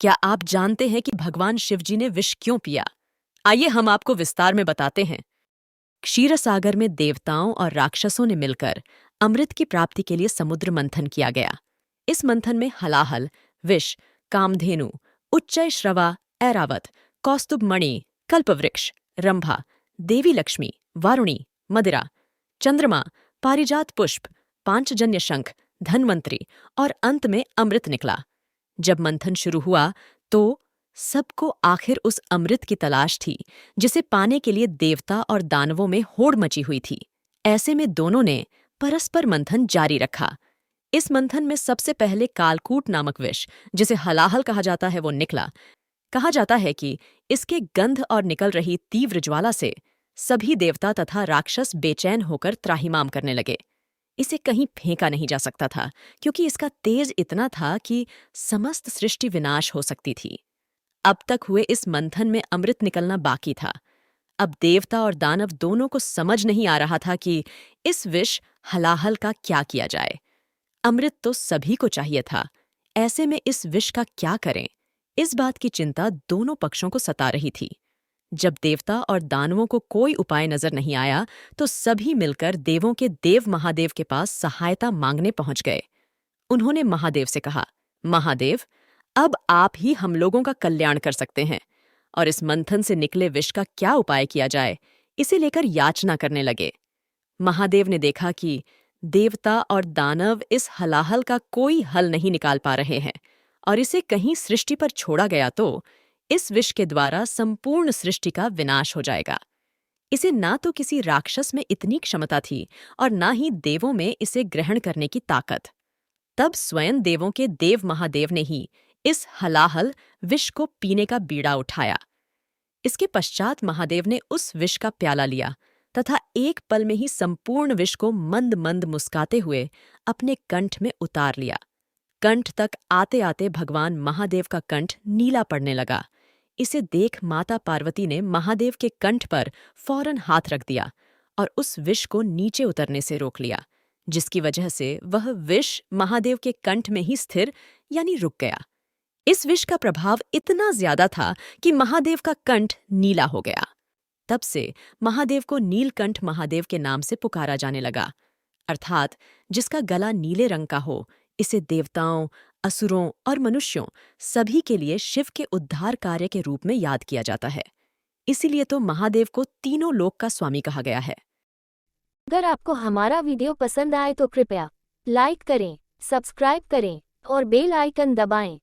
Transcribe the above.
क्या आप जानते हैं कि भगवान शिव जी ने विष क्यों पिया? आइए हम आपको विस्तार में बताते हैं। क्षीरसागर में देवताओं और राक्षसों ने मिलकर अमृत की प्राप्ति के लिए समुद्र मंथन किया गया। इस मंथन में हलाहल, विष, कामधेनु, उच्चैश्रवा, ऐरावत, कौस्तुभमणि, कल्पवृक्ष, रंभा, देवी लक्ष्मी, वारुणी, मदिरा, चंद्रमा, पारिजात पुष्प, पांचजन्य शंख, धन्वंतरी और अंत में अमृत निकला। जब मंथन शुरू हुआ तो सबको आखिर उस अमृत की तलाश थी जिसे पाने के लिए देवता और दानवों में होड़ मची हुई थी। ऐसे में दोनों ने परस्पर मंथन जारी रखा। इस मंथन में सबसे पहले कालकूट नामक विष, जिसे हलाहल कहा जाता है, वो निकला। कहा जाता है कि इसके गंध और निकल रही तीव्र ज्वाला से सभी देवता तथा राक्षस बेचैन होकर त्राहिमाम करने लगे। इसे कहीं फेंका नहीं जा सकता था क्योंकि इसका तेज इतना था कि समस्त सृष्टि विनाश हो सकती थी। अब तक हुए इस मंथन में अमृत निकलना बाकी था। अब देवता और दानव दोनों को समझ नहीं आ रहा था कि इस विष हलाहल का क्या किया जाए। अमृत तो सभी को चाहिए था, ऐसे में इस विष का क्या करें? इस बात की चिंता दोनों पक्षों को सता रही थी। जब देवता और दानवों को कोई उपाय नजर नहीं आया तो सभी मिलकर देवों के देव महादेव के पास सहायता मांगने पहुंच गए। उन्होंने महादेव से कहा, महादेव, अब आप ही हम लोगों का कल्याण कर सकते हैं और इस मंथन से निकले विष का क्या उपाय किया जाए, इसे लेकर याचना करने लगे। महादेव ने देखा कि देवता और दानव इस हलाहल का कोई हल नहीं निकाल पा रहे हैं और इसे कहीं सृष्टि पर छोड़ा गया तो इस विष के द्वारा संपूर्ण सृष्टि का विनाश हो जाएगा। इसे ना तो किसी राक्षस में इतनी क्षमता थी और ना ही देवों में इसे ग्रहण करने की ताकत। तब स्वयं देवों के देव महादेव ने ही इस हलाहल विष को पीने का बीड़ा उठाया। इसके पश्चात महादेव ने उस विष का प्याला लिया तथा एक पल में ही संपूर्ण विष को मंद मंद मुस्काते हुए अपने कंठ में उतार लिया। कंठ तक आते आते भगवान महादेव का कंठ नीला पड़ने लगा। इसे देख माता पार्वती ने महादेव के कंठ पर फौरन हाथ रख दिया और उस विष को नीचे उतरने से रोक लिया, जिसकी वजह से वह विष महादेव के कंठ में ही स्थिर यानी रुक गया। इस विष का प्रभाव इतना ज्यादा था कि महादेव का कंठ नीला हो गया। तब से महादेव को नीलकंठ महादेव के नाम से पुकारा जाने लगा, अर्थात जिसका गला नीले रंग का हो। इसे देवताओं, असुरों और मनुष्यों सभी के लिए शिव के उद्धार कार्य के रूप में याद किया जाता है। इसीलिए तो महादेव को तीनों लोक का स्वामी कहा गया है। अगर आपको हमारा वीडियो पसंद आए तो कृपया लाइक करें, सब्सक्राइब करें और बेल आइकन दबाएं।